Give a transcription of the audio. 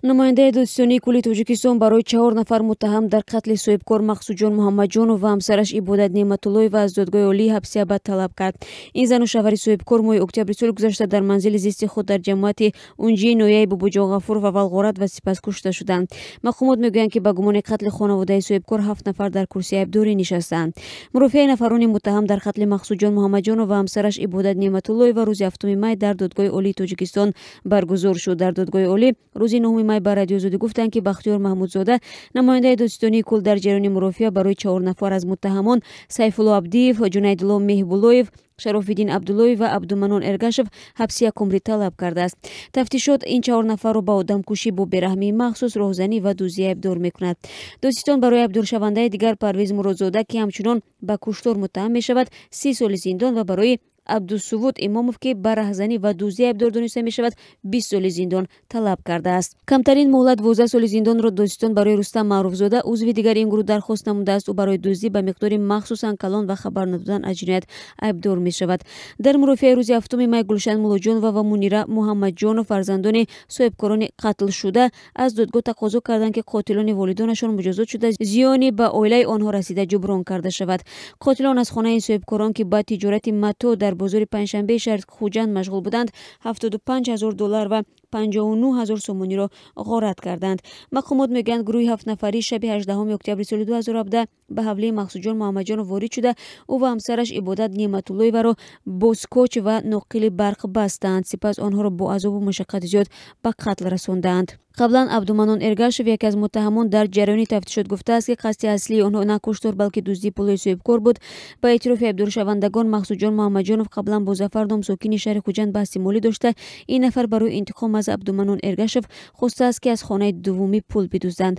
намояндаи Додситонии кулли Тоҷикистон барои 4 нафар муттаҳам дар қатли соҳибкор Мақсудҷон Муҳаммадҷонов ва ҳамсараш Ибодат Неъматуллоева аз Додгоҳи олии ҳабси абад талаб кард. Ин зану шавҳари соҳибкор моҳи октябри соли гузашта дар манзили зисти худ дар ҷамоати унҷии ноҳияи Бубуҷон Ғафуров аввал ғорат ва сипас кушта шуданд. Мақомот мегӯянд, ки ба гумони қатли хонаводаи соҳибкор 7 нафар дар курсии айбдорӣ нишастаанд. Мурофиаи нафарони муттаҳам дар қатли Мақсудҷон Муҳаммадҷонов ва ҳамсараш Ибодат Неъматуллоева рӯзи 7 май дар Додгоҳи олии Тоҷикистон баргузор шуд. Дар Додгоҳи олӣ рӯзи 9 май ба радиозодӣ гуфтанд, ки Бахтиёр Маҳмудзода, намояндаи Додситонии кул дар ҷараёни мурофиа барои 4 нафар аз муттаҳамон Сайфулло Абдиев, Ҷунайдулло Меҳбуллоев, Шарофиддин Абдуллоев ва Абдуманон Эргашев ҳабси якумрӣ талаб кардааст. Тафтишот ин 4 нафарро ба одамкушӣ бо бераҳмии махсус, роҳзанӣ ва дуздӣ айбдор мекунад. Додситон барои айбдоршавандаи дигар Парвез Муродзода, ки ҳамчунон ба куштор муттаҳам мешавад, 30 соли зиндон ва барои Абдусувуд Имомов, ки ба раҳзанӣ ва дуздӣ айбдор дониста мешавад, 20 соли зиндон талаб кардааст. Камтарин муҳлат 12 соли зиндонро Додситон барои Рустам Маъруфзода, узви дигар ин гурӯҳ дархост намудааст. Ӯ барои дуздӣ ба миқдори махсусан калон ва хабар надодан аз ҷиноят айбдор мешавад. Дар мурофиаи рӯзи 7 май Гулшан Муллоҷонова ва Мунира Муҳаммадҷонов, фарзандони соҳибкорони қатл шуда, аз додгоҳ тақозо карданд, ки қотилони волидонашон муҷозот шуда зиёни ба оилаи онҳо расида ҷуброн карда шавад. Қотилон аз хонаи соҳибкорон, ки ба тиҷорати матоъ дар бозори панҷшанбеи шаҳри Хуҷанд машғул буданд, $75,000 ва 59,000 сомониро ғорат карданд. Мақомот мегӯянд, гурӯҳи 7 нафарӣ шаби 18 октябри соли 2017 ба ҳавлии Мақсудҷон Муҳаммадҷонов ворид шуда, ӯ ва ҳамсараш Ибодат Неъматуллоеваро бо скотч ва ноқили барқ бастанд. Сипас онҳоро бо азобу машаққати зиёд ба қатл расонданд. қаблан Абдуманон Эргашев, яке аз муттаҳамон, дар ҷараёни тафтишот гуфтааст, ки қасди аслии онҳо на куштор, балки дуздии пулҳои соҳибкор буд. Ба эътирофи айбдоршавандагон, Мақсудҷон Муҳаммадҷонов қаблан бо Зафар ном сокини шаҳри Хуҷанд баҳси молӣ дошта, ин нафар барои интиқом аз Абдуманон Эргашев хостааст, ки аз хонаи дуввумӣ пул бидузданд.